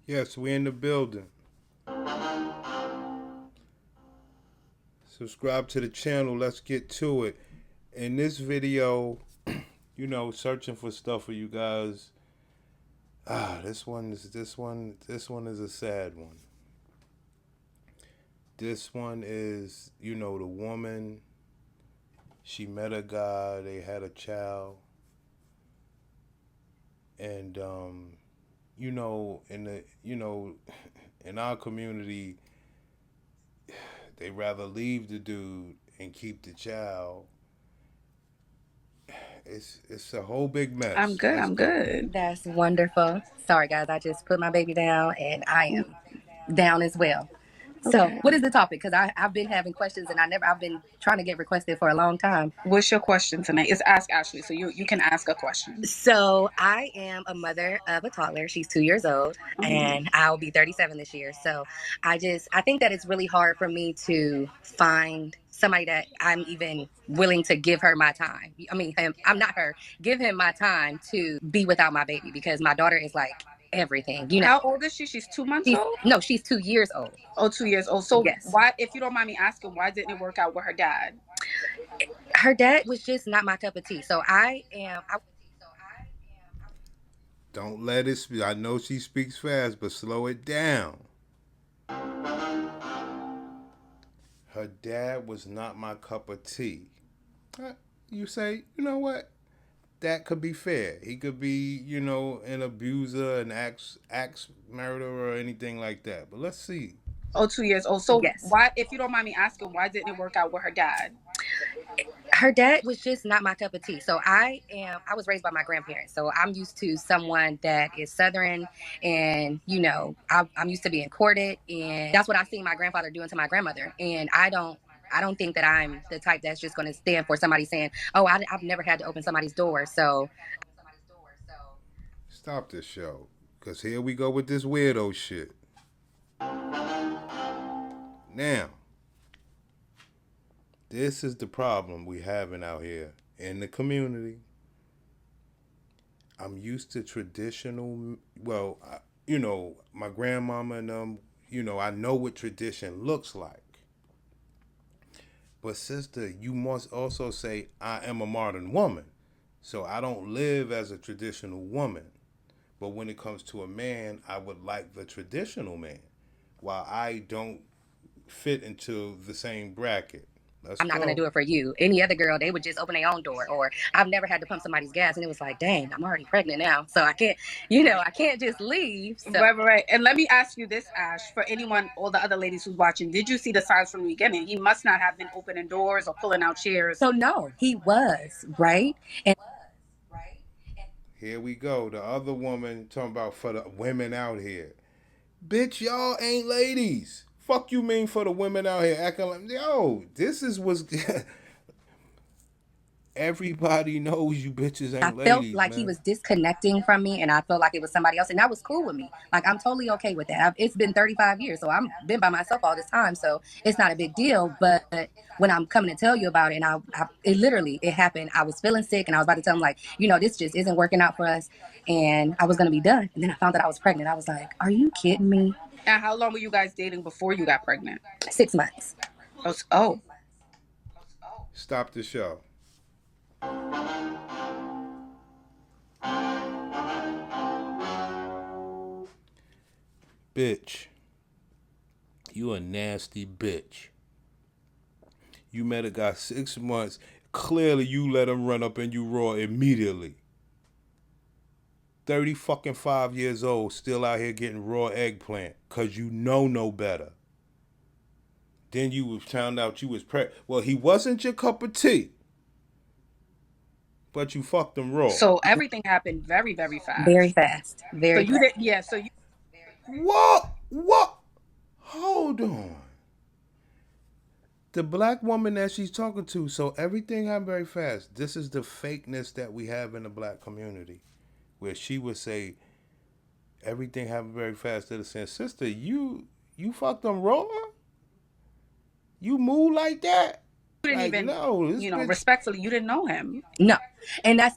Yes, we in the building. Subscribe to the channel. Let's get to it. In this video, searching for stuff for you guys. This one is a sad one. This one is, the woman. She met a guy. They had a child, and in the in our community, they rather leave the dude and keep the child. It's a whole big I'm mess. good. Let's I'm go. good. That's wonderful. Sorry, guys. I just put my baby down and I am down as well. So, Okay. what is the topic? Because I've been having questions and I've been trying to get requested for a long time. What's your question tonight? It's Ask Ashley, so you can ask a question. So, I am a mother of a toddler. She's 2 years old Mhm. and I'll be 37 this year. So, I think that it's really hard for me to find somebody that I'm even willing to give her my time. I mean, I'm not her. Give him my time to be without my baby because my daughter is like everything. How old is she? She's 2 months She's old. no, she's 2 years old. Oh, 2 years old. So Yes. why, if you don't mind me asking, why didn't it work out with her dad? Her dad was just not my cup of tea. So I am. Don't let it speak. I know she speaks fast, but slow it down. Her dad was not my cup of tea. You say, you know what? That could be fair. He could be, an abuser, an axe murderer, or anything like that. But let's see. Oh, 2 years old. So Yes. why, if you don't mind me asking, why didn't it work out with her dad? Her dad was just not my cup of tea. So I am. I was raised by my grandparents. So I'm used to someone that is Southern, and I'm used to being courted, and that's what I seen my grandfather doing to my grandmother. And I don't. I don't think that I'm the type that's just going to stand for somebody saying, "Oh, I've never had to open somebody's door." So Stop this show. Because here we go with this weirdo shit. Now, this is the problem we having out here in the community. I'm used to traditional. Well, my grandmama and them. I know what tradition looks like. But sister, you must also say I am a modern woman. So I don't live as a traditional woman. But when it comes to a man, I would like the traditional man. While I don't fit into the same bracket. Let's I'm not going to go. do it for you. Any other girl, they would just open their own door. Or I've never had to pump somebody's gas. And it was like, dang, I'm already pregnant now. So I can't, I can't just leave. So Right, right, right. And let me ask you this, Ash, for anyone, all the other ladies who's watching, did you see the signs from the beginning? He must not have been opening doors or pulling out chairs. so no, he was, right? And Here we go. The other woman talking about for the women out here. Bitch, y'all ain't ladies. Fuck you mean for the women out here acting like, yo, this is what's. Everybody knows you bitches I ain't felt ladies, like he man. was disconnecting from me and I felt like it was somebody else. And that was cool with me. Like, I'm totally okay with that. It's been 35 years. So I'm been by myself all this time. So it's not a big deal. But when I'm coming to tell you about it, and it literally, it happened. I was feeling sick and I was about to tell him, like, this just isn't working out for us. And I was going to be done. And then I found that I was pregnant. I was like, are you kidding me? And how long were you guys dating before you got pregnant? 6 months. Oh, Stop the show. Bitch. You a nasty bitch. You met a guy 6 months. Clearly you let him run up in you raw immediately. 30 fucking 5 years old, still out here getting raw eggplant. Cause you know no better. Then you found out you was pregnant. Well, he wasn't your cup of tea. But you fucked him raw. so everything happened very, very Very fast. fast. So Very you fast. did, yeah. So you, What? What? Hold on. The black woman that she's talking to, so everything happened very fast. This is the fakeness that we have in the black community. Where she would say everything happened very fast. To the sense, sister, you fucked them raw? You move like that? didn't Like, even, no, this bitch. respectfully, you didn't know him. No. And I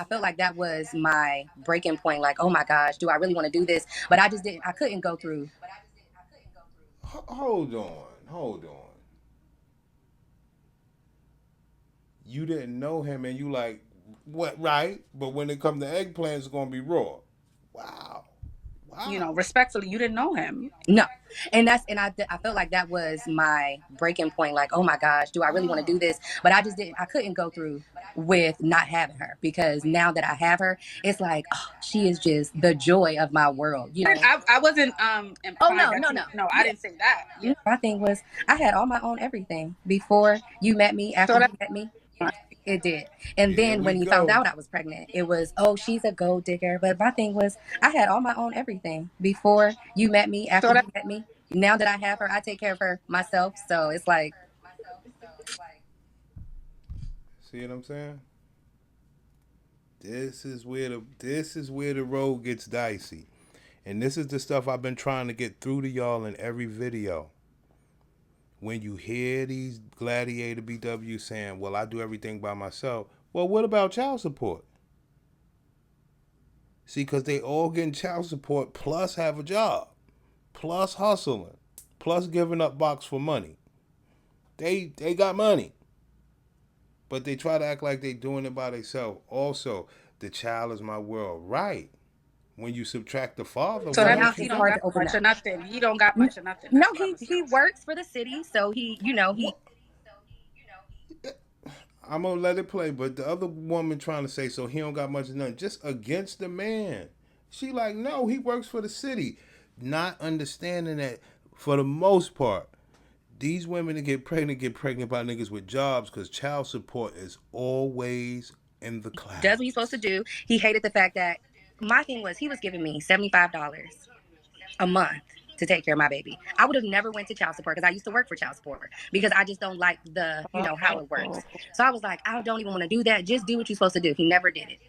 felt like that was my breaking point. Like, oh my gosh, do I really want to do this? But I couldn't go through. Hold on. You didn't know him, and you like, what? Right? But when it come to eggplants, it's gonna be raw. Wow. Respectfully, you didn't know him. No. And I felt like that was my breaking point. Like, oh my gosh, do I really want to do this? But I couldn't go through with not having her, because now that I have her, it's like, oh, she is just the joy of my world, you know. I wasn't Oh implying no. no, I didn't say that. Yeah. My thing was I had all my own everything before you met me, after So you that met me. It did. And Here then we when he found go. out I was pregnant, it was, oh, she's a gold digger. But my thing was, I had all my own everything before you met me, after so that you met me. Now that I have her, I take care of her myself. So it's like, See what I'm saying? This is where the road gets dicey. And this is the stuff I've been trying to get through to y'all in every video. When you hear these Gladiator BW saying, well, I do everything by myself. Well, what about child support? See, because they all getting child support plus have a job, plus hustling, plus giving up box for money. They got money. But they try to act like they doing it by themselves. Also, the child is my world. Right. When you subtract the father, so so what that now else means you he it's don't hard got? to got open much up. of nothing. He don't got much of nothing. That's No, what I was he saying. works for the city. So he. I'm gonna let it play, but the other woman trying to say so he don't got much of nothing, just against the man. She like, no, he works for the city. Not understanding that for the most part, these women that get pregnant by niggas with jobs because child support is always in the Does what he's supposed to clouds. do. He hated the fact that my thing was he was giving me $75 a month to take care of my baby. I would have never went to child support because I used to work for child support, because I just don't like the, how it works. So I was like, I don't even want to do that. Just do what you're supposed to do. He never did it.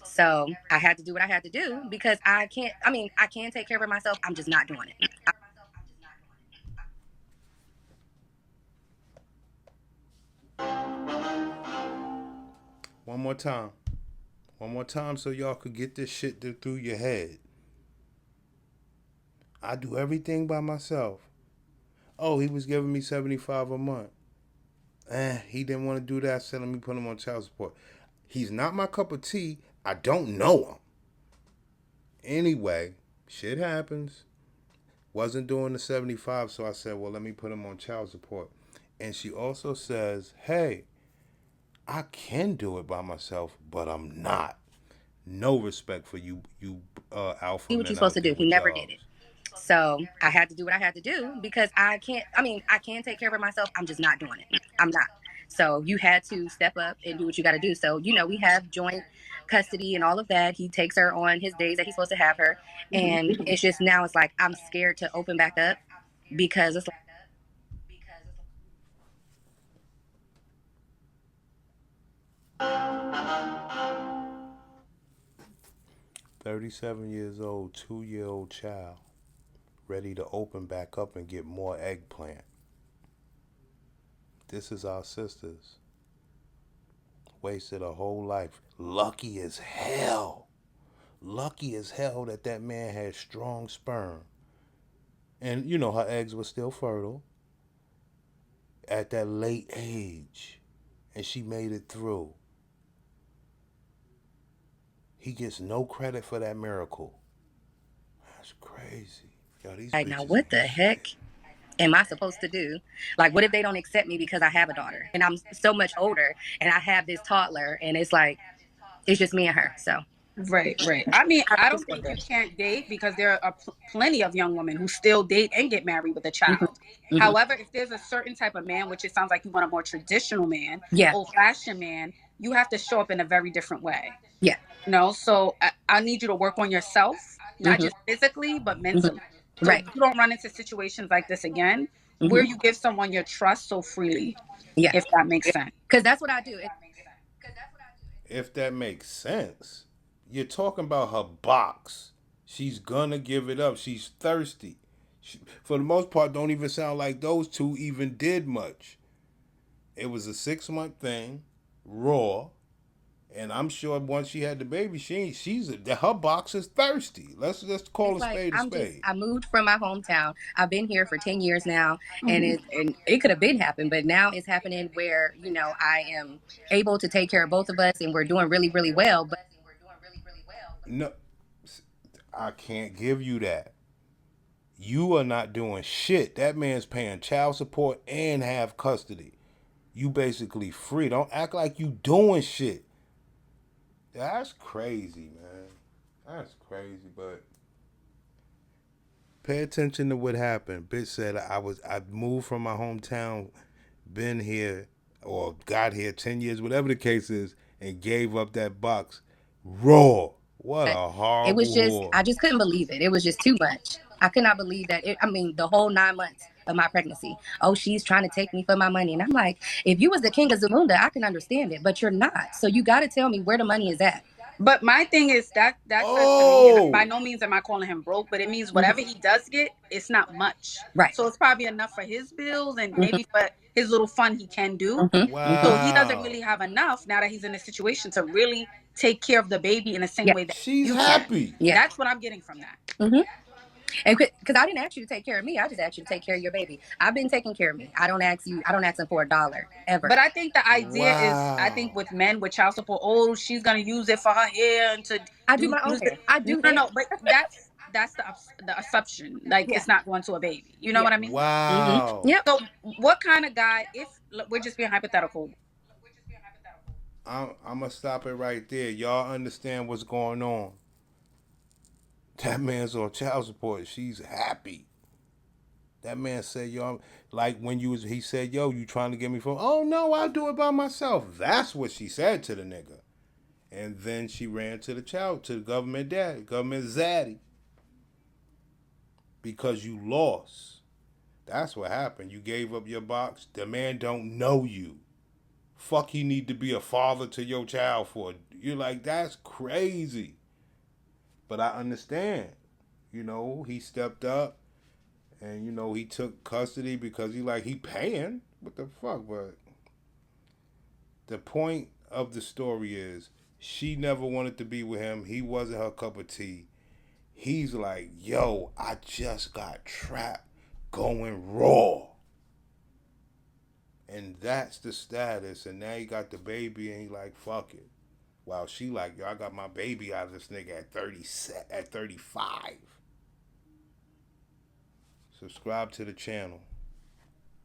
So I had to do what I had to do because I can't, I can take care of myself. I'm just not doing it. One more time. One more time so y'all could get this shit through your head. I do everything by myself. Oh, he was giving me $75 a month. He didn't want to do that, so let me put him on child support. He's not my cup of tea. I don't know him. Anyway, shit happens. Wasn't doing the 75, so I said, well, let me put him on child support. And she also says, hey, I can do it by myself, but I'm not. No respect for you alpha Do men what you're out supposed to there do. He with never did jobs. it. So I had to do what I had to do because I can't, I can take care of myself. I'm just not doing it. I'm not. So you had to step up and do what you got to do. So, we have joint custody and all of that. He takes her on his days that he's supposed to have her. And it's just now it's like I'm scared to open back up because it's like, 37 years old, 2-year-old child, ready to open back up and get more eggplant. This is our sisters. Wasted a whole life. Lucky as hell. Lucky as hell that man had strong sperm. And, her eggs were still fertile at that late age. And she made it through. He gets no credit for that miracle. That's crazy. Yo, these now bitches what ain't the heck shit. am I supposed to do? Like, what if they don't accept me because I have a daughter and I'm so much older and I have this toddler and it's like, it's just me and her. So Right, right. I mean, I I don't just think wonder. you can't date because there are plenty of young women who still date and get married with a Mhm, child. mhm. However, if there's a certain type of man, which it sounds like you want a more traditional man, Yeah, old-fashioned man, you have to show up in a very different way. yeah. So I need you to work on yourself, not Hmm. just physically, but Hmm. mentally. So Right. you don't run into situations like this again, where Hmm. you give someone your trust so freely, Yeah, if that makes sense. because that's what I do. If that makes sense. You're talking about her box. She's gonna give it up. She's thirsty. For the most part, don't even sound like those two even did much. It was a 6-month thing, raw. And I'm sure once she had the baby, her box is thirsty. Let's just call It's a like spade a spade. I moved from my hometown. I've been here for 10 years now, and Mhm. it could have been happened, but now it's happening where, I am able to take care of both of us and we're doing really, really well. But No, I can't give you that. You are not doing shit. That man's paying child support and have custody. You basically free. Don't act like you doing shit. That's crazy, man. That's crazy, but pay attention to what happened. Bitch said I moved from my hometown, been here or got here 10 years, whatever the case is, and gave up that box raw. What a it was horrible just, whore. I just couldn't believe it. It was just too much. I could not believe that. The whole 9 months of my pregnancy. Oh, she's trying to take me for my money. And I'm like, if you was the king of Zamunda, I can understand it, but you're not. So you got to tell me where the money is at. But my thing is that says to me, and by Oh, no means am I calling him broke, but it means Mhm. whatever he does get, it's not much. Right. So it's probably enough for his bills and Mhm. maybe for his little fun he can do. Mhm. So Mhm. he doesn't wow. really have enough now that he's in a situation to really take care of the baby in the same Yeah. way that She's you can. happy. Yeah. That's what I'm getting from that. Hmm. And because I didn't ask you to take care of me, I just asked you to take care of your baby. I've been taking care of me. I don't ask him for $1 ever. But I think the idea is, I think Wow. with men with child support, oh, she's gonna use it for her hair and to I do do my own use it. hair. I No, do no, hair. no. But that's the assumption. Like Yeah. it's not going to a baby. You know Yeah. what I mean? Hmm. Wow. Yep. So what kind of guy? If look, we're just being hypothetical. I'm gonna stop it right there. Y'all understand what's going on. That man's on child support. She's happy. That man said, "Yo, like when he said, yo, you trying to get me from? Oh no, I'll do it by myself." That's what she said to the nigga. And then she ran to the government daddy, government zaddy, because you lost. That's what happened. You gave up your box. The man don't know you. Fuck, he need to be a father to your child for. You're like, that's crazy. But I understand. He stepped up and he took custody because he paying. What the fuck? But the point of the story is she never wanted to be with him. He wasn't her cup of tea. He's like, yo, I just got trapped going raw. And that's the status. And now he got the baby and he like, fuck it. While she like, yo, I got my baby out of this nigga at 35. Subscribe to the channel.